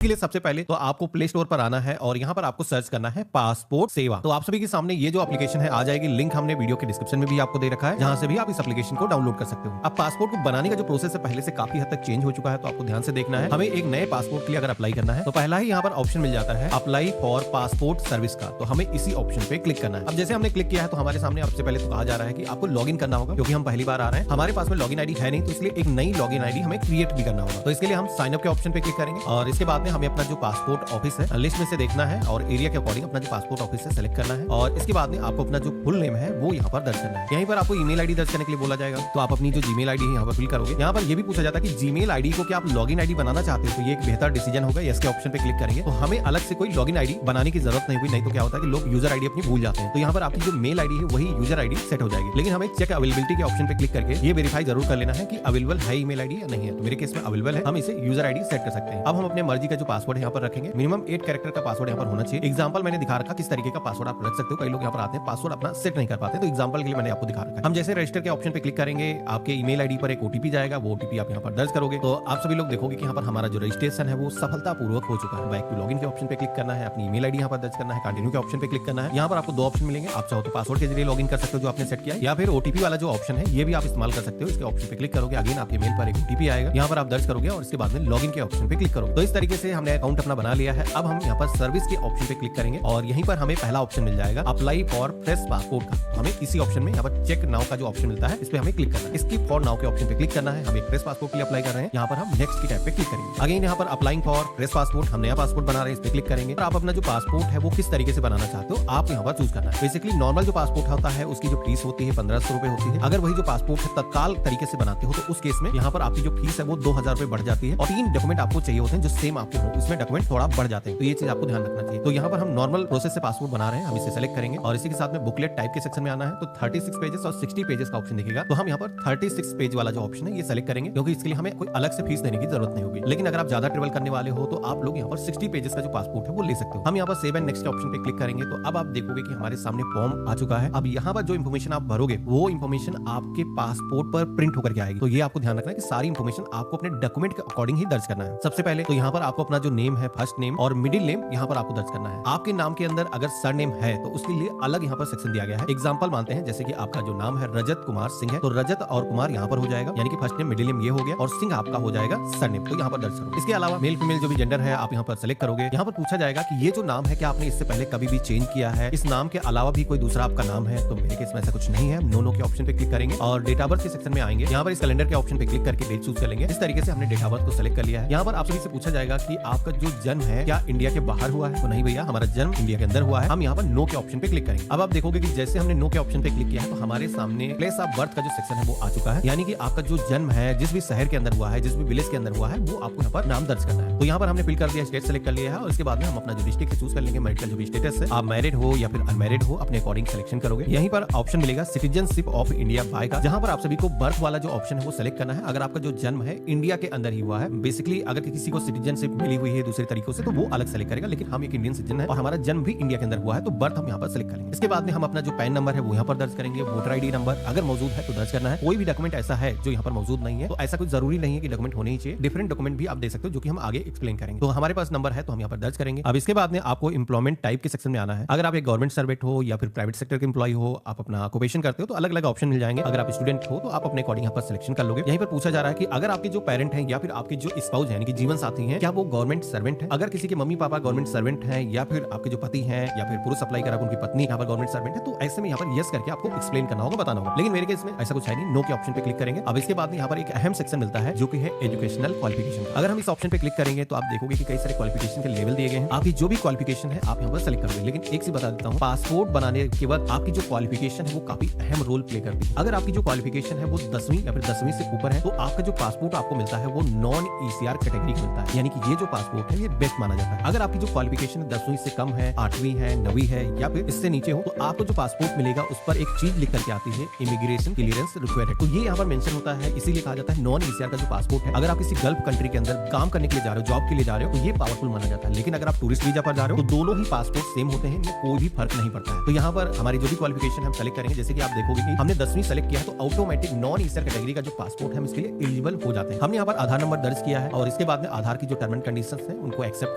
इसके लिए सबसे पहले तो आपको प्ले स्टोर पर आना है और यहाँ पर आपको सर्च करना है पासपोर्ट सेवा। तो आप सभी के सामने ये जो एप्लीकेशन है आ जाएगी। लिंक हमने वीडियो के डिस्क्रिप्शन में भी आपको दे रखा है, जहां से भी आप इस एप्लीकेशन को डाउनलोड कर सकते हो। अब पासपोर्ट को बनाने का जो प्रोसेस है पहले से काफी हद तक चेंज हो चुका है, तो आपको ध्यान से देखना है। हमें एक नए पासपोर्ट के लिए अगर अप्लाई करना है तो पहला ही यहाँ पर ऑप्शन मिल जाता है अप्लाई फॉर पासपोर्ट सर्विस का, तो हमें इसी ऑप्शन पे क्लिक करना है। अब जैसे हमने क्लिक किया है तो हमारे सामने सबसे पहले तो कहा जा रहा है कि आपको लॉगिन करना होगा, क्योंकि हम पहली बार आ रहे हैं, हमारे पास में लॉगिन आईडी है नहीं, तो इसलिए एक नई लॉगिन आईडी हमें क्रिएट भी करना होगा। तो इसके लिए हम साइन अप के ऑप्शन पे क्लिक करेंगे और इसके बाद में हमें अपना जो पासपोर्ट ऑफिस है लिस्ट में से देखना है और एरिया के अकॉर्डिंग अपना जो पासपोर्ट ऑफिस है सेलेक्ट करना है और इसके बाद में आपको अपना जो फुल नेम है वो यहाँ पर दर्ज करना है। यहीं पर आपको ईमेल आईडी दर्ज करने के लिए बोला जाएगा, तो आप अपनी जो जीमेल आईडी है यहाँ पर फिल करोगे। यहाँ पर ये भी पूछा जाता है कि जीमेल आईडी को क्या आप लॉगिन आईडी बनाना चाहते हो, तो ये एक बेहतर डिसीजन होगा। यस के ऑप्शन पे क्लिक करेंगे तो हमें अलग से कोई लॉगिन आईडी बनाने की जरूरत नहीं हुई, नहीं तो क्या होता है कि लोग यूजर आईडी अपनी भूल जाते हैं। तो यहाँ पर आपकी जो मेल आईडी है वही यूजर आईडी सेट हो जाएगी, लेकिन हमें चेक अवेलेबिलिटी के ऑप्शन पे क्लिक करके ये वेरीफाई जरूर कर लेना है कि अवेलेबल है ईमेल आईडी या नहीं है। तो मेरे केस में अवेलेबल है, हम इसे यूजर आईडी सेट कर सकते हैं। अब हम अपने मर्जी का जो पासवर्ड यहाँ पर रखेंगे, मिनिमम 8 कैरेक्टर का पासवर्ड यहाँ पर होना चाहिए। एग्जांपल मैंने दिखा रखा किस तरीके का पासवर्ड आप रख सकते हो। कई लोग यहाँ पर आते हैं पासवर्ड अपना सेट नहीं कर पाते, तो एग्जांपल के लिए मैंने आपको दिखा रखा है। हम जैसे रजिस्टर के ऑप्शन पे क्लिक करेंगे, आपके ईमेल आईडी पर एक ओटीपी जाएगा, वो ओटीपी आप यहाँ पर दर्ज करोगे तो आप सभी लोग देखोगे कि यहाँ पर हमारा जो रजिस्ट्रेशन है वो सफलतापूर्वक हो चुका है। बैक टू लॉगिन के ऑप्शन पे क्लिक करना है, अपनी ईमेल आईडी यहाँ पर दर्ज करना है, कंटिन्यू के ऑप्शन पे क्लिक करना है। यहाँ पर आपको दो ऑप्शन मिलेंगे, आप चाहो तो पासवर्ड के जरिए लॉगिन कर सकते हो जो आपने सेट किया है, या फिर ओटीपी वाला जो ऑप्शन है ये भी आप इस्तेमाल कर सकते हो। इसके ऑप्शन पे क्लिक करोगे, अगेन आपके मेल पर एक ओटीपी आएगा, यहाँ पर आप दर्ज करोगे और इसके बाद में लॉगिन के ऑप्शन पे क्लिक करोगे। तो इस तरीके से हमने अकाउंट अपना बना लिया है। अब हम यहाँ पर सर्विस के ऑप्शन पे क्लिक करेंगे और यहीं पर हमें पहला ऑप्शन मिल जाएगा अप्लाई फॉर फ्रेश पासपोर्ट का। हमें इसी ऑप्शन में यहाँ पर चेक नाउ का जो ऑप्शन मिलता है इस पे हमें क्लिक करना है। स्किप फॉर नाउ के ऑप्शन पे क्लिक करना है, हम एक फ्रेश पासपोर्ट के लिए अप्लाई कर रहे हैं, यहाँ पर हम नेक्स्ट की टैब पे क्लिक करेंगे। अगेन यहाँ पर अप्लाइंग फॉर फ्रेश पासपोर्ट, हम नया पासपोर्ट बना रहे हैं, इस पे क्लिक करेंगे। आप अपना जो पासपोर्ट है वो किस तरीके से बनाना चाहते हो आप यहाँ पर चूज करना है। बेसिकली नॉर्मल जो पासपोर्ट होता है उसकी जो फीस होती है 1500 रुपए होती है। अगर वही जो पासपोर्ट है तत्काल तरीके से बनाते हो तो उस केस में यहाँ पर आपकी जो फीस है वो 2000 रुपए बढ़ जाती है और 3 डॉक्यूमेंट आपको चाहिए होते हैं जो सेम आपके हो, इसमें डॉक्यूमेंट थोड़ा बढ़ जाते हैं, तो ये चीज आपको ध्यान रखना चाहिए। तो यहाँ पर हम नॉर्मल प्रोसेस से पासपोर्ट बना रहे हैं, हम इसे सेलेक्ट करेंगे और इसी के साथ में बुकलेट टाइप के सेक्शन में आना है, तो 36 पेजेस और 60 पेजेस का ऑप्शन दिखेगा। तो हम यहाँ पर 36 पेज वाला जो ऑप्शन है ये सेलेक्ट करेंगे, क्योंकि इसके लिए हमें कोई अलग से फीस देने की जरूरत नहीं होगी। लेकिन अगर आप ज्यादा ट्रेवल करने वाले हो तो आप लोग यहाँ पर 60 पेजेस का जो पासपोर्ट है वो ले सकते हो। हम यहाँ पर सेव एंड नेक्स्ट ऑप्शन पे क्लिक करेंगे तो अब आप देखोगे कि हमारे सामने फॉर्म आ चुका है। अब यहाँ पर जो इन्फॉर्मेशन आप भरोगे वो इन्फॉर्मेशन आपके पासपोर्ट पर प्रिंट होकर के आएगी। तो ये आपको ध्यान रखना है कि सारी इन्फॉर्मेशन आपको अपने डॉक्यूमेंट के अकॉर्डिंग ही दर्ज करना है। सबसे पहले तो यहाँ पर आपको अपना जो नेम है फर्स्ट नेम और मिडिल नेम यहाँ पर आपको दर्ज करना है। आपके नाम के अंदर अगर सर नेम है तो उसके लिए अलग यहाँ पर सेक्शन दिया गया है। एग्जाम्पल मानते हैं जैसे कि आपका जो नाम है रजत कुमार सिंह है, तो रजत और कुमार यहाँ पर हो जाएगा, यानी कि फर्स्ट नेम मिडिल नेम ये हो गया और सिंह आपका हो जाएगा सर नेम, तो यहाँ पर दर्ज करो। इसके अलावा मेल फीमेल जो भी जेंडर है आप यहाँ पर सेलेक्ट करोगे। यहाँ पर पूछा जाएगा कि ये जो नाम है क्या आपने इससे पहले कभी भी चेंज किया है, इस नाम के अलावा भी कोई दूसरा आपका नाम है, तो मेरे केस में ऐसा कुछ नहीं है। नो के ऑप्शन पे क्लिक करेंगे और डेट ऑफ बर्थ के सेक्शन में आएंगे। यहाँ पर इस कैलेंडर के ऑप्शन पे क्लिक करके डेट चूज कर लेंगे। इस तरीके से हमने डेट ऑफ बर्थ को सेलेक्ट कर लिया है। यहाँ पर आप सभी से पूछा जाएगा कि आपका जो जन्म है क्या इंडिया के बाहर हुआ है, तो नहीं भैया हमारा जन्म इंडिया के अंदर हुआ है। हम यहाँ पर नो के ऑप्शन पे क्लिक करेंगे। अब आप देखोगे कि जैसे हमने नो के ऑप्शन पे क्लिक किया है तो हमारे सामने प्लेस ऑफ बर्थ का जो सेक्शन है वो आ चुका है, यानी कि आपका जो जन्म है जिस भी शहर के अंदर हुआ है, जिस भी विलेज के अंदर हुआ है, वो आपको यहाँ पर नाम दर्ज करना है। तो यहाँ पर हमने फिल कर दिया, स्टेट सेलेक्ट कर लिया है और इसके बाद में हम अपना जो डिस्ट्रिक्ट चूज कर लेंगे, मैरिटल जो भी स्टेटस है, आप मैरिड हो या फिर अनमैरिड हो अपने अकॉर्डिंग सिलेक्शन करोगे। यहीं पर ऑप्शन मिलेगा सिटीजनशिप ऑफ इंडिया बाय का, जहां पर आप सभी को बर्थ वाला जो ऑप्शन है वो सेलेक्ट करना है। अगर आपका जो जन्म है इंडिया के अंदर ही हुआ है, बेसिकली अगर किसी को सिटीजनशिप मिली हुई है दूसरे तरीकों से तो वो अलग सेलेक्ट करेगा, लेकिन हम एक इंडियन सिटीजन है और हमारा जन्म भी इंडिया के अंदर हुआ है तो बर्थ हम यहाँ पर सेलेक्ट करेंगे। इसके बाद में हम अपना जो पैन नंबर है वो यहाँ पर दर्ज करेंगे, वोटर आईडी नंबर अगर मौजूद है तो दर्ज करना है। कोई भी डॉक्यूमेंट ऐसा है जो यहाँ पर मौजूद नहीं है तो ऐसा कुछ जरूरी नहीं है कि डॉक्यूमेंट होने ही चाहिए, डिफरेंट डॉक्यूमेंट भी आप दे सकते हो जो कि हम आगे एक्सप्लेन करेंगे। तो हमारे पास नंबर है तो हम यहाँ पर दर्ज करेंगे। अब इसके बाद में आपको एम्प्लॉयमेंट टाइप के सेक्शन में आना है। अगर आप एक गवर्नमेंट सर्वेंट हो या फिर प्राइवेट सेक्टर के एम्प्लॉय हो, आप अपना ऑक्यूपेशन करते हो तो अलग अलग ऑप्शन मिल जाएंगे। अगर आप स्टूडेंट हो तो आप अपने अकॉर्डिंग यहाँ पर सिलेक्शन कर लोगे। यहीं पर पूछा जा रहा है कि अगर आपके जो पेरेंट हैं या फिर आपके जो स्पाउस है यानी कि जीवन साथी हैं क्या वो गवर्नमेंट सर्वेंट है। अगर किसी के मम्मी पापा गवर्नमेंट सर्वेंट हैं या फिर आपके जो पति हैं या फिर पुरुष अप्लाई करा उनकी पत्नी यहाँ पर गवर्नमेंट सर्वेंट है, तो ऐसे में यहाँ पर यस करके आपको एक्सप्लेन करना होगा, बताना होगा। लेकिन मेरे केस में ऐसा कुछ है नहीं, नो के ऑप्शन पे क्लिक करेंगे। अब इसके बाद में यहाँ पर एक अहम सेक्शन मिलता है जो कि है एजुकेशनल क्वालिफिकेशन। अगर हम इस ऑप्शन पे क्लिक करेंगे तो आप देखोगे कि कई सारे क्वालिफिकेशन के लेवल दिए गए हैं। आपकी जो भी क्वालिफिकेशन है आप यहाँ पर सेलेक्ट करोगे। लेकिन एक चीज बता देता हूँ, पासपोर्ट बनाने के बाद आपकी जो क्वालिफिकेशन है वो काफी अहम रोल प्ले करती है। अगर आपकी जो क्वालिफिकेशन है वो 10वीं या फिर 10वीं से ऊपर है तो आपका जो पासपोर्ट आपको मिलता है वो नॉन ECR कैटेगरी का मिलता है, यानी कि ये जो पासपोर्ट है ये बेस्ट माना जाता है। अगर आपकी जो क्वालिफिकेशन 10वीं से कम है, 8वीं है, 9वीं है या फिर इससे नीचे हो तो आपको जो पासपोर्ट मिलेगा उस पर एक चीज लिख करके आती है इमिग्रेशन क्लियरेंस रिक्वायर्ड। तो ये यहाँ पर मेंशन होता है, इसीलिए कहा जाता है नॉन ECR का जो पासपोर्ट है। अगर आप किसी गल्फ कंट्री के अंदर काम करने के लिए जा रहे हो, जॉब के लिए जा रहे हो तो ये पावरफुल माना जाता है। लेकिन अगर आप टूरिस्ट वीजा पर जा रहे हो तो दोनों ही पासपोर्ट सेम होते हैं, इनमें कोई भी फर्क नहीं पड़ता है। तो यहाँ पर हमारी जो भी क्वालिफिकेशन हम सेलेक्ट करेंगे, जैसे कि आप देखोगे कि हमने 10वीं सेलेक्ट किया है तो ऑटोमेटिक नॉन ECR कैटेगरी का जो पासपोर्ट है हम इसके लिए एलिजिबल हो जाते हैं। हमने यहाँ पर आधार नंबर दर्ज किया है और इसके बाद में आधार की जो टर्म एंड कंडीशंस हैं उनको एक्सेप्ट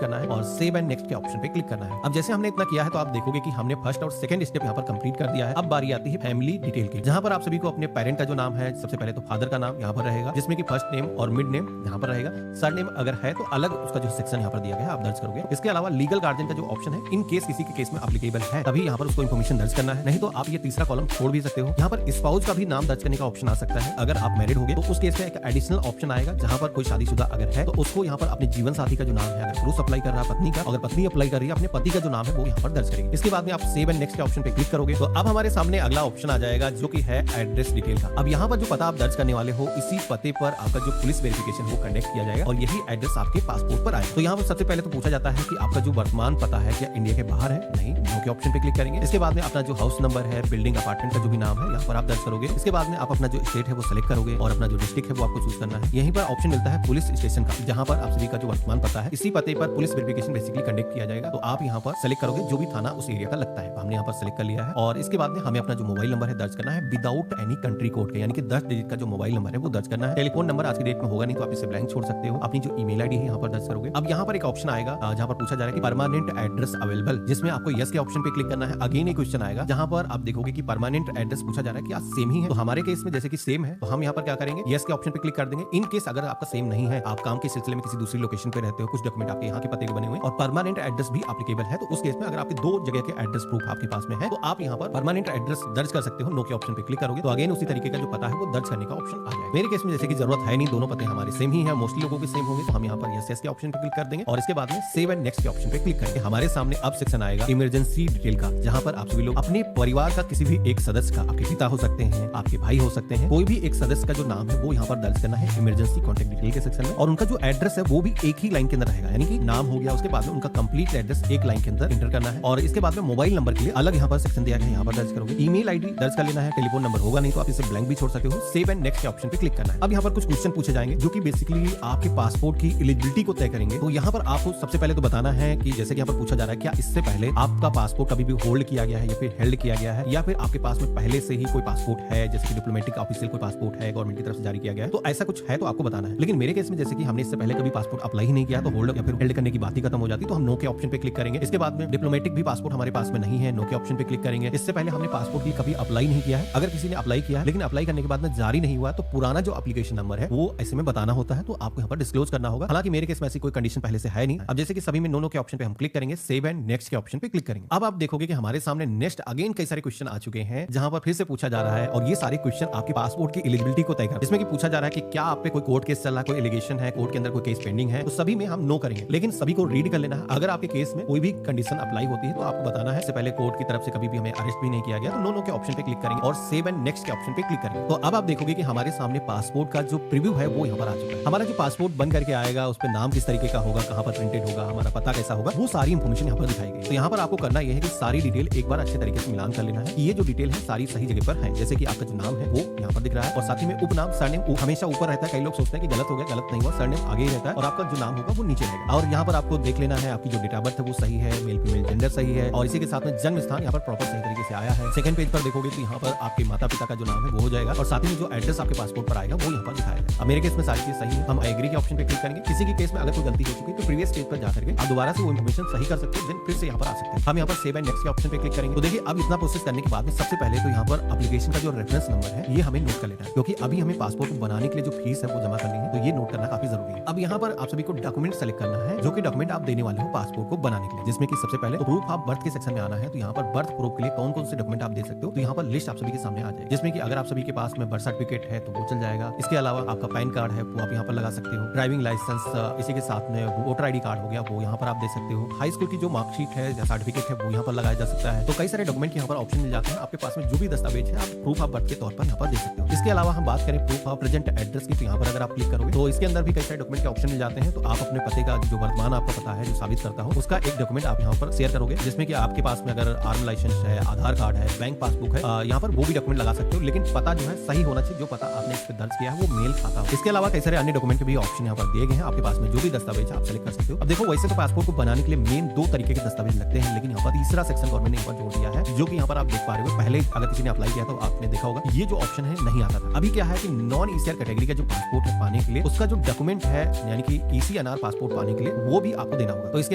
करना है और सेव एंड नेक्स्ट के ऑप्शन पे क्लिक करना है। अब जैसे हमने इतना किया है तो आप देखोगे कि हमने फर्स्ट और सेकंड स्टेप यहाँ पर कंप्लीट कर दिया है। अब बारी आती है फैमिली डिटेल की, जहां पर आप सभी को अपने पेरेंट का जो नाम है, सबसे पहले तो फादर का नाम यहाँ पर रहेगा, जिसमें कि फर्स्ट नेम और मिड नेम यहाँ पर रहेगा। सर नेम अगर है तो अलग उसका जो सेक्शन यहाँ पर दिया गया है आप दर्ज करोगे। इसके अलावा लीगल गार्जियन का जो ऑप्शन है, इन केस किसी के केस में एप्लीकेबल है तभी यहाँ पर उसको इन्फॉर्मेशन दर्ज करना है, नहीं तो आप ये तीसरा कॉलम छोड़ भी सकते हो। यहाँ पर स्पाउस का भी नाम दर्ज करने का ऑप्शन आ सकता है। अगर आप मैरिड होगे तो उस केस में एक एडिशनल ऑप्शन आएगा, जहां पर कोई शादीशुदा अगर है तो उसको यहाँ पर अपने जीवन साथी का जो नाम है, अगर पुरुष अप्लाई कर रहा है पत्नी का, अगर पत्नी अप्लाई कर रही है अपने पति का जो नाम है वो यहाँ पर दर्ज करेगी। इसके बाद में आप सेव एंड नेक्स्ट के ऑप्शन पे क्लिक करोगे तो अब हमारे सामने अगला ऑप्शन आ जाएगा जो कि है एड्रेस डिटेल का। अब यहाँ पर जो पता आप दर्ज करने वाले हो, इसी पते पर आपका जो पुलिस वेरिफिकेशन वो कंडक्ट किया जाएगा और यही एड्रेस आपके पासपोर्ट पर आएगा। तो यहाँ पर सबसे पहले तो पूछा जाता है कि आपका जो वर्तमान पता है क्या इंडिया के बाहर है, नहीं, नो के ऑप्शन पे क्लिक करेंगे। इसके बाद में अपना जो हाउस नंबर है, बिल्डिंग अपार्टमेंट का जो भी नाम है यहाँ पर आप दर्ज करोगे। इसके बाद में आप अपना जो स्टेट है वो सिलेक्ट करोगे और अपना जो डिस्ट्रिक्ट है वो आपको चूज करना है। यहीं पर ऑप्शन मिलता है पुलिस स्टेशन का, जहां पर आप सभी का जो वर्तमान पता है, इसी पते पर पुलिस वेरिफिकेशन बेसिकली कंडक्ट किया जाएगा। तो आप यहाँ पर सेलेक्ट करोगे जो भी थाना उस एरिया का लगता है, हमने यहाँ पर सेलेक्ट कर लिया है। और इसके बाद में हमें अपना जो मोबाइल नंबर है दर्ज करना है विदाउट एनी कंट्री कोड के, यानी कि 10 डिजिट का जो मोबाइल नंबर है वो दर्ज करना है। टेलीफोन नंबर आज की डेट में होगा नहीं तो आप इसे ब्लैंक छोड़ सकते हो। अपनी जो ईमेल आईडी है यहाँ पर दर्ज करोगे। अब यहाँ पर एक ऑप्शन आएगा जहाँ पर पूछा जा रहा है कि परमानेंट एड्रेस अवेलेबल, जिसमें आपको यस के ऑप्शन पे क्लिक करना है। अगेन एक क्वेश्चन आएगा जहाँ पर आप देखोगे कि परमानेंट एड्रेस पूछा जा रहा है क्या सेम ही है, तो हमारे केस में जैसे कि सेम है तो हम यहाँ पर क्या करेंगे, यस के ऑप्शन पे क्लिक कर देंगे। इन केस अगर आपका सेम नहीं है, आप काम के सिलसिले में किसी दूसरी लोकेशन पे रहते हो, कुछ डॉक्यूमेंट आपके यहाँ के पते के बने हुए और परमानेंट एड्रेस भी एप्लीकेबल है, तो उस केस में अगर आपके दो जगह के एड्रेस प्रूफ आपके पास में है तो आप यहाँ पर परमानेंट एड्रेस दर्ज कर सकते हो। नो के ऑप्शन पे क्लिक करोगे तो अगेन उसी तरीके का जो पता है वो दर्ज करने का ऑप्शन आ जाएगा। मेरे केस में जैसे कि जरूरत है नहीं, दोनों पते हमारे सेम ही है, मोस्टली लोगों के सेम होंगे, तो हम यहाँ पर यस के ऑप्शन पे क्लिक कर देंगे और इसके बाद में सेव एंड नेक्स्ट के ऑप्शन पे क्लिक करेंगे। हमारे सामने अब सेक्शन आएगा इमरजेंसी डिटेल का, जहां पर आप सभी लोग अपने परिवार का किसी भी एक सदस्य का, आपके पिता हो सकते हैं, आपके भाई हो सकते हैं, कोई भी एक सदस्य का जो नाम है वो यहाँ पर दर्ज करना है इमरजेंसी कॉन्टैक्ट डिटेल के सेक्शन में। और उनका जो एड्रेस है वो भी एक ही लाइन के अंदर रहेगा, यानी कि नाम हो गया, उसके बाद में उनका कंप्लीट एड्रेस एक लाइन के अंदर एंटर करना है। और इसके बाद में मोबाइल नंबर के लिए अलग यहाँ पर सेक्शन दिया गया है, यहाँ पर दर्ज करोगे। ईमेल आईडी दर्ज कर लेना है, टेलीफोन नंबर होगा नहीं तो आप इसे ब्लैंक भी छोड़ सकते हो। सेव एंड नेक्स्ट के ऑप्शन पे क्लिक करना है। अब यहाँ पर कुछ क्वेश्चन पूछे जाएंगे जो कि बेसिकली आपके पासपोर्ट की एलिजिबिलिटी को तय करेंगे। तो यहाँ पर आपको सबसे पहले तो बताना है कि जैसे कि यहाँ पर पूछा जा रहा है क्या इससे पहले आपका पासपोर्ट कभी भी होल्ड किया गया है या फिर हेल्ड किया गया है, या फिर आपके पास में पहले से ही कोई पासपोर्ट है, जैसे कि डिप्लोमेटिक ऑफिशियल कोई पासपोर्ट है, गवर्नमेंट की तरफ से जारी किया गया है, तो ऐसा कुछ है तो आपको बताना है। लेकिन मेरे केस में जैसे कि हमने इससे पहले कभी पासपोर्ट अप्लाई ही नहीं किया तो होल्ड या फिर हेल्ड करने की बात ही खत्म हो जाती, तो हम नो के ऑप्शन पे क्लिक करेंगे। इसके बाद में डिप्लोमेटिक भी पासपोर्ट हमारे पास में नहीं है, नो के ऑप्शन पे क्लिक करेंगे। इससे पहले हमने पासपोर्ट के लिए कभी अप्लाई नहीं किया है, अगर किसी ने अप्लाई किया है लेकिन अप्लाई करने के बाद में जारी नहीं हुआ तो पुराना जो एप्लीकेशन नंबर है वो ऐसे में बताना होता है, तो आपको यहाँ पर डिस्क्लोज करना होगा। हालांकि मेरे केस में ऐसी कोई कंडीशन पहले से है नहीं। अब जैसे कि सभी में नो के ऑप्शन पे हम क्लिक करेंगे, सेव एंड नेक्स्ट के ऑप्शन पे क्लिक करेंगे। अब आप देखोगे कि हमारे सामने नेक्स्ट अगेन कई सारे क्वेश्चन आ चुके हैं, जहां पर फिर से पूछा जा रहा है और ये सारे क्वेश्चन आपके पासपोर्ट की एलिजिबिलिटी को तय करते हैं। इसमें कि पूछा जा रहा है कि क्या आप पे कोई कोर्ट केस चल रहा है, कोई एलिगेशन है, कोर्ट के अंदर कोई केस पेंडिंग है, तो सभी में हम नो करेंगे। लेकिन सभी को रीड कर लेना है। अगर आपके केस में कोई भी कंडीशन अप्लाई होती है तो आपको बताना है, इससे पहले कोर्ट की तरफ से कभी भी हमें अरेस्ट भी नहीं किया गया, तो नो के ऑप्शन पे क्लिक करेंगे और सेव एंड नेक्स्ट के ऑप्शन पे क्लिक करेंगे। तो अब आप देखोगे कि हमारे सामने पासपोर्ट का जो प्रीव्यू है वो यहाँ पर आ चुका है। हमारा जो पासपोर्ट बन करके आएगा उस पर नाम किस तरीके का होगा, कहाँ पर प्रिंटेड होगा, हमारा पता कैसा होगा, वो सारी इंफॉर्मेशन यहाँ पर दिखाई गई। तो यहाँ पर आपको करना यह है कि सारी डिटेल एक बार अच्छे तरीके से मिलान कर लेना है कि ये जो डिटेल है सारी सही जगह पर है। जैसे कि आपका जो नाम है वो यहाँ पर दिख रहा है और साथ ही में उपनाम, सरनेम हमेशा ऊपर रहता है। कई लोग सोचते हैं कि गलत हो गया, गलत नहीं हुआ, सरनेम आगे ही रहता है और आपका जो नाम होगा वो नीचे रहेगा। और यहाँ पर आपको देख लेना है आपकी जो डेट ऑफ बर्थ है वो सही है, मेल फीमेल जेंडर सही है और इसी के साथ में जन्म स्थान यहाँ पर प्रॉपर सही तरीके से आया है। सेकंड पेज पर देखोगे तो यहाँ पर आपके माता पिता का जो नाम है वो हो जाएगा और साथ ही में जो एड्रेस आपके पासपोर्ट पर आएगा वो यहाँ पर दिखाया जाएगा। अब मेरे केस में सारी चीज सही है, हम एग्री के ऑप्शन पे क्लिक करेंगे। किसी के केस में अगर कोई गलती हो चुकी है तो प्रीवियस स्टेज पर जाकर के आप दोबारा से वो इन्फॉर्मेशन सही कर सकते हैं, देन फिर से यहाँ पर आ सकते हैं। हम यहाँ पर सेव एंड नेक्स्ट के ऑप्शन पे क्लिक करेंगे। तो देखिए अब इतना प्रोसेस करने के बाद में सबसे पहले तो यहाँ पर एप्लीकेशन का जो रेफरेंस नंबर है ये हमें नोट कर लेना है, क्योंकि अभी हमें पासपोर्ट को बनाने के लिए जो फीस है वो जमा करनी है, तो ये नोट करना काफी जरूरी है। अब यहाँ पर आप सभी को डॉक्यूमेंट सेलेक्ट करना है, जो कि डॉक्यूमेंट आप देने वाले हो पासपोर्ट को बनाने के लिए, जिसमें कि सबसे पहले प्रूफ ऑफ बर्थ के सेक्शन में आना है। तो यहाँ पर बर्थ प्रूफ के लिए कौन कौन से डॉक्यूमेंट आप दे सकते हो, तो यहाँ पर लिस्ट आप सभी के सामने आ जाएगी, जिसमें कि अगर आप सभी के पास में बर्थ सर्टिफिकेट है तो वो चल जाएगा। इसके अलावा आपका पैन कार्ड है वो आप यहाँ पर लगा सकते हो, ड्राइविंग लाइसेंस, इसी के साथ में वोटर आईडी कार्ड हो गया वो यहाँ पर आप दे सकते हो, हाई स्कूल की जो मार्कशीट है या सर्टिफिकेट है वो यहाँ पर लगाया जा सकता है। तो कई सारे डॉक्यूमेंट यहाँ पर ऑप्शन मिल जाते हैं। आपके पास में जो भी दस्तावेज है आप प्रूफ ऑफ बर्थ के तौर पर यहाँ पर दे सकते हो। इसके अलावा हम बात करें प्रूफ ऑफ प्रेजेंट एड्रेस की, तो यहाँ पर अगर आप क्लिक करोगे तो इसके अंदर भी कई सारे डॉक्यूमेंट के ऑप्शन मिल जाते हैं। तो आप अपने पते का जो वर्तमान आपका पता है जो साबित करता हो उसका एक डॉक्यूमेंट आप यहाँ पर शेयर करोगे, जिसमें कि आपके पास में अगर आर्म लाइसेंस है, आधार कार्ड है, बैंक पासबुक है, यहाँ पर वो भी डॉक्यूमेंट लगा सकते हो। लेकिन पता जो है सही होना चाहिए, जो पता आपने पे दर्ज किया है वो मेल खाता हो। इसके अलावा कई सारे अन्य डॉक्यूमेंट के भी ऑप्शन यहाँ पर दिए गए हैं, आपके पास में जो भी दस्तावेज आप सेलेक्ट कर सकते हो। अब देखो वैसे तो पासपोर्ट को बनाने के लिए मेन 2 तरीके के दस्तावेज लगते हैं, लेकिन यहाँ पर तीसरा सेक्शन गवर्नमेंट ने यहाँ पर जोड़ दिया है, जो कि यहाँ पर आप देख पा रहे हो। पहले अगर किसी ने अप्लाई किया तो आपने देखा होगा ये जो ऑप्शन है नहीं आता था। अभी क्या है कि नॉन ईसीआर कैटेगरी का जो पासपोर्ट है पाने के लिए उसका जो डॉक्यूमेंट है यानी कि ईसीएनआर पासपोर्ट पाने के लिए वो भी आपको देना होगा। तो इसके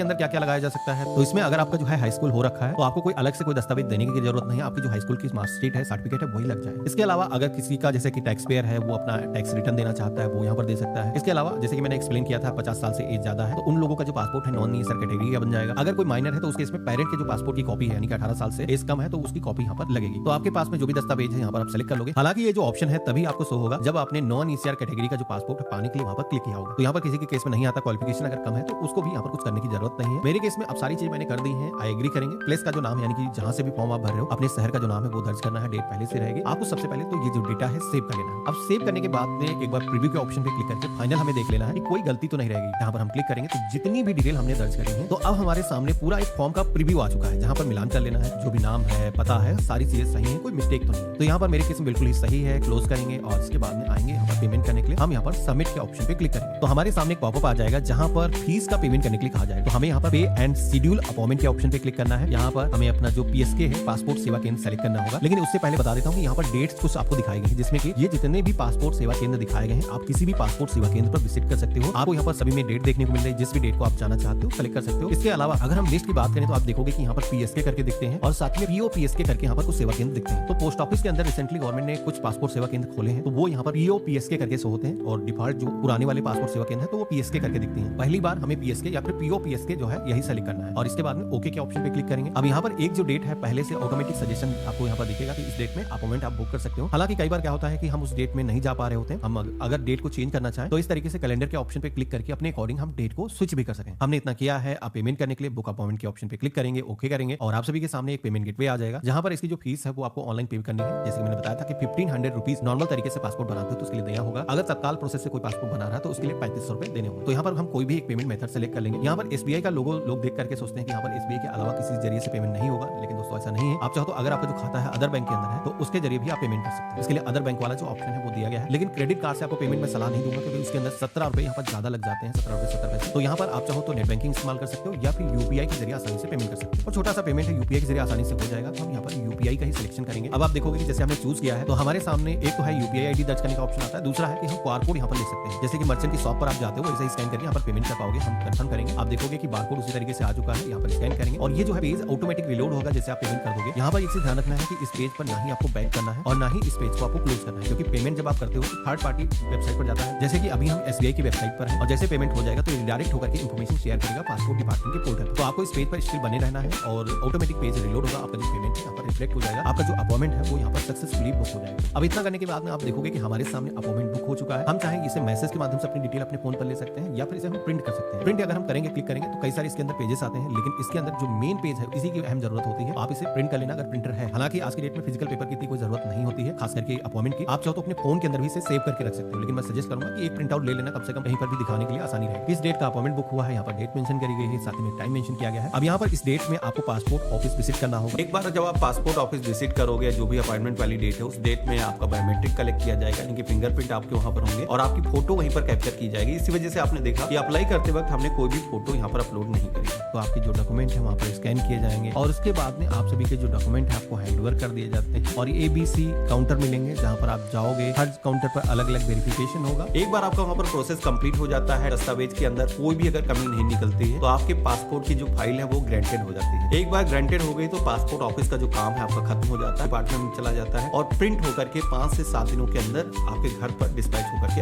अंदर क्या क्या लगाया जा सकता है, तो इसमें अगर आपका जो है हाई स्कूल हो रखा है तो आपको कोई अलग से कोई दस्तावेज देने की जरूरत नहीं है, आपकी जो हाई स्कूल की मार्कशीट है सर्टिफिकेट है वही लग जाए। इसके अलावा अगर किसी का जैसे कि टैक्स पेयर है वो अपना टैक्स रिटर्न देना चाहता है वो यहाँ पर दे सकता है। इसके अलावा जैसे कि मैंने एक्सप्लेन किया था 50 साल से एज ज्यादा है तो उन लोगों का जो पासपोर्ट है नॉन ईसीआर कैटेगरी का बन जाएगा। अगर कोई माइनर है तो उसके इसमें पेरेंट के जो पासपोर्ट की कॉपी है यानी कि 18 साल से एज कम है तो उसकी कॉपी यहाँ पर लगेगी। तो आपके पास में जो भी दस्तावेज है यहाँ पर आप सेलेक्ट कर लोगे। हालांकि ये जो ऑप्शन है तभी आपको शो होगा जब आपने नॉन ईसीआर कैटेगरी का जो पासपोर्ट है पाने के लिए वहाँ पर क्लिक किया होगा। तो यहाँ पर किसी के केस में नहीं आता, क्वालिफिकेशन अगर कम है तो उसको भी यहाँ पर कुछ करने की जरूरत नहीं है। मेरे केस में अब सारी चीज मैंने कर दी है। आई एग्री करेंगे। प्लेस का जो नाम है यानी कि जहां से भी फॉर्म आप भर रहे हो अपने शहर का जो नाम है वो दर्ज करना है, डेट पहले से रहेगी। आपको सबसे पहले तो ये जो डेटा है सेव कर लेना है। अब सेव करने के बाद में एक बार प्रीव्यू के ऑप्शन पे क्लिक करके फाइनल हमें देख लेना है कि कोई गलती तो नहीं रहेगी। यहाँ पर हम क्लिक करेंगे तो जितनी भी डिटेल हमने दर्ज करी है तो अब हमारे सामने पूरा एक फॉर्म का प्रीव्यू आ चुका है, जहाँ पर मिलान कर लेना है। जो भी नाम है पता है सारी चीजें सही है, कोई मिस्टेक तो नहीं। तो यहाँ पर मेरे केस में बिल्कुल ही सही है। क्लोज करेंगे और इसके बाद में आएंगे यहाँ पर पेमेंट करने के लिए। हम यहाँ पर सबमिट के ऑप्शन पे क्लिक करेंगे तो हमारे सामने एक पॉपअप आ जाएगा जहाँ पर फीस का पेमेंट करने के लिए कहा जाएगा। तो हमें यहाँ पर पे एंड शेड्यूल अपॉइंटमेंट के ऑप्शन पे क्लिक करना है। यहाँ पर हमें अपना जो पीएसके है पासपोर्ट सेवा केंद्र सेलेक्ट करना होगा। लेकिन उससे पहले बता देता हूँ कि यहाँ पर डेट्स कुछ आपको दिखाई गई है, जिसमें कि ये जितने भी पासपोर्ट सेवा केंद्र दिखाए गए हैं आप किसी भी पासपोर्ट सेवा केंद्र पर विजिट कर सकते हो। आपको यहाँ पर सभी में डेट देखने को मिल रही है, जिस भी डेट को आप जाना चाहते हो सेलेक्ट कर सकते हो। इसके अलावा अगर हम लिस्ट की बात करें तो आप देखोगे कि यहाँ पर पीएसके करके दिखते हैं और साथ में पीओपीएसके करके यहाँ पर कुछ सेवा केंद्र दिखते हैं। तो पोस्ट ऑफिस के अंदर रिसेंटली गवर्नमेंट ने कुछ पासपोर्ट सेवा केंद्र खोले हैं तो वो यहाँ पर पीओपीएसके करके शो होते हैं और डिफॉल्ट जो पुराने वाले पासपोर्ट सेवा केंद्र है तो वो पीएसके करके दिखते हैं। पहली बार हमें पीएसके या फिर पीओपीएसके जो है यही सेलेक्ट करना है और इसके बाद में ओके के ऑप्शन पे क्लिक करेंगे। अब यहाँ पर एक जो डेट है पहले से ऑटोमेटिक सजेशन आपको यहाँ पर दिखेगा कि इस डेट में अपॉइंटमेंट आप बुक कर सकते हो। हालांकि कई बार क्या होता है कि हम उस डेट में नहीं जा पा रहे होते हैं, हम अगर डेट को चेंज करना चाहें तो इस तरीके से कैलेंडर के ऑप्शन पे क्लिक करके अपने अकॉर्डिंग हम डेट को स्विच भी कर सकें। हमने इतना किया है। आप पेमेंट करने के लिए बुक अपॉइंटमेंट के ऑप्शन पे क्लिक करेंगे, ओके करेंगे और आप सभी के सामने एक पेमेंट गेटवे आ जाएगा जहां पर इसकी जो फीस है वो आपको ऑनलाइन पे करनी है। जैसे मैंने बताया था कि 1500 रुपीज नॉर्मल तरीके से पासपोर्ट बनाते हो तो उसके लिए देना होगा। अगर तत्काल प्रोसेस से कोई पासपोर्ट बना रहा है तो उसके लिए 3500 रुपए देने होंगे। तो यहाँ पर हम कोई भी एक पेमेंट मेथड सेलेक्ट कर लेंगे। यहाँ पर एसबीआई का लोगो लोग देख करके सोचते हैं कि यहाँ पर एसबीआई के अलावा किसी जरिए से पेमेंट नहीं होगा, लेकिन दोस्तों ऐसा नहीं है। आप चाहो तो अगर आपका जो खाता है अदर बैंक के अंदर है तो उसके जरिए भी आप पेमेंट कर सकते हैं। इसके लिए अदर बैंक वाला जो ऑप्शन है वो दिया गया है, लेकिन क्रेडिट कार्ड से आपको पेमेंट में सलाह नहीं दूंगा क्योंकि उसके अंदर 17 रुपए यहाँ पर ज्यादा लग जाते हैं, 17 रुपए 70 पैसे। तो यहाँ पर आप चाहो तो नेट बैंकिंग इस्तेमाल कर सकते हो या फिर यूपीआई के जरिए आसानी से पेमेंट कर सकते हो। और छोटा सा पेमेंट है यूपीआई के जरिए आसानी से हो जाएगा तो हम यहाँ पर यूपीआई का ही सिलेक्शन करेंगे। अब आप देखोगे कि जैसे हमने चूज किया है तो हमारे सामने एक तो है यूपीआई आईडी दर्ज करने का ऑप्शन आता है, दूसरा है कि हम बारकोड यहाँ पर ले सकते हैं। जैसे कि मर्चेंट की शॉप पर आप जाते हो वैसे ही स्कैन करके यहाँ पर पेमेंट कर पाओगे। हम कंफर्म करेंगे, आप देखोगे कि बारकोड उसी तरीके से आ चुका है। यहाँ पर स्कैन करेंगे और ये जो है पेज ऑटोमेटिक रिलोड होगा जैसे आप पेमेंट कर दोगे। यहाँ पर एक चीज ध्यान रखना है कि इस पेज पर ना ही आपको बैंक करना है और ना ही इस पेज को आपको क्लोज करना है, क्योंकि पेमेंट जब आप करते हो तो थर्ड पार्टी वेबसाइट पर जाता है। जैसे कि अभी हम एसबीआई की वेबसाइट पर हैं और जैसे पेमेंट हो जाएगा तो डायरेक्ट होकर के इन्फॉर्मेशन शेयर करेगा पासपोर्ट डिपार्टमेंट के पोर्टल। तो आपको इस पेज पर स्टिल बने रहना है और ऑटोमेटिक पेज रिलोड होगा, आपका जो पेमेंट है यहाँ पर रिफ्लेक्ट हो जाएगा, आपका जो अपॉइंटमेंट है वो यहाँ पर सक्सेसफुली बुक हो जाएगा। अब इतना करने के बाद में आप देखोगे कि हमारे सामने अपॉइंटमेंट बुक हो चुका है। हम चाहें इसे मैसेज के माध्यम से अपनी डिटेल अपने फोन पर ले सकते हैं या फिर इसे हम प्रिंट कर सकते हैं। प्रिंट अगर हम करेंगे क्लिक करेंगे तो कई सारे इसके अंदर पेजेस आते हैं, लेकिन इसके अंदर जो मेन पेज है इसी की अहम जरूरत होती है। आप इसे प्रिंट कर लेना अगर प्रिंटर है। हालांकि आज की डेट में फिजिकल पेपर की इतनी कोई जरूरत नहीं होती है, खास करके अपॉइंटमेंट की। आप चाहो तो अपने फोन के अंदर भी इसे सेव करके रख सकते हो, लेकिन मैं सजेस्ट करूंगा कि एक प्रिंट आउट ले लेना, कम से कम कहीं पर भी दिखाने के लिए आसानी रहेगी। किस डेट का अपॉइंटमेंट बुक हुआ है यहाँ पर डेट मेंशन करी गई है, साथ में टाइम मेंशन किया गया है। अब यहाँ पर इस डेट में आपको पासपोर्ट ऑफिस विजिट करना होगा। एक बार जब आप पासपोर्ट ऑफिस विजिट करोगे, जो भी अपॉइंटमेंट वाली डेट है उस डेट में आपका बायोमेट्रिक कलेक्ट किया जाएगा, यानी कि फिंगरप्रिंट आपके वहां पर होंगे और आपकी फोटो वहीं पर कैप्चर की जाएगी। इसी वजह से आपने देखा कि अप्लाई करते वक्त हमने कोई भी फोटो यहाँ पर अपलोड नहीं करी। तो आपके जो डॉक्यूमेंट है वहाँ पर स्कैन किए जाएंगे और उसके बाद में आप सभी के जो डॉक्यूमेंट है आपको हैंडओवर कर दिए जाते हैं और ABC काउंटर मिलेंगे जहाँ पर आप जाओगे। हर काउंटर पर अलग अलग वेरिफिकेशन होगा। एक बार आपका वहाँ पर प्रोसेस कंप्लीट हो जाता है, दस्तावेज के अंदर कोई भी अगर कमी नहीं निकलती है तो आपके पासपोर्ट की जो फाइल है वो ग्रांटेड हो जाती है। एक बार ग्रांटेड हो गई तो पासपोर्ट ऑफिस का जो काम है आपका खत्म हो जाता है, डिपार्टमेंट में चला जाता है और प्रिंट होकर के 5 से 7 दिनों के अंदर आपके घर पर डिस्पैच होकर के